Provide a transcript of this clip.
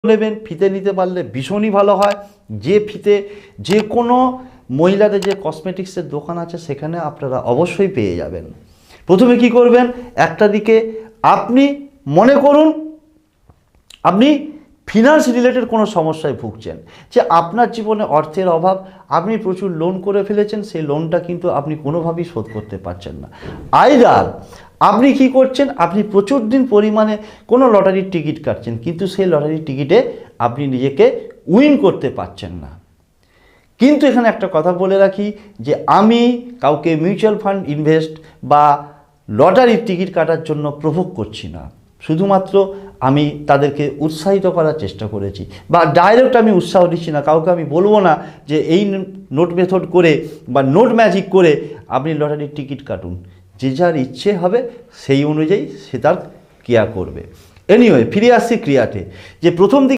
নেবেন, ফিতে নিতে পারলে ভীষণই ভালো হয়। যে ফিতে যে কোনো মহিলাদের যে কসমেটিক্সের দোকান আছে সেখানে আপনারা অবশ্যই পেয়ে যাবেন। প্রথমে কি করবেন, একটা দিকে আপনি মনে করুন আপনি ফিনান্স রিলেটেড কোনো সমস্যায় ভুগছেন, যে আপনার জীবনে অর্থের অভাব, আপনি প্রচুর লোন করে ফেলেছেন, সেই লোনটা কিন্তু আপনি কোনোভাবেই শোধ করতে পারছেন না। আইদার আপনি কি করছেন, আপনি প্রচুর দিন পরিমাণে কোনো লটারির টিকিট কাটছেন, কিন্তু সেই লটারির টিকিটে আপনি নিজেকে উইন করতে পারছেন না। কিন্তু এখানে একটা কথা বলে রাখি, যে আমি কাউকে মিউচুয়াল ফান্ড ইনভেস্ট বা লটারির টিকিট কাটার জন্য প্রভোগ করছি না, শুধুমাত্র আমি তাদেরকে উৎসাহিত করার চেষ্টা করেছি, বা ডাইরেক্ট আমি উৎসাহ দিচ্ছি না, কাউকে আমি বলবো না যে এই নোট মেথড করে বা নোট ম্যাজিক করে আপনি লটারির টিকিট কাটুন। যে যার ইচ্ছে হবে সেই অনুযায়ী সে তার ক্রিয়া করবে। এনিওয়ে, ফিরে আসছি ক্রিয়াতে, যে প্রথম দিকে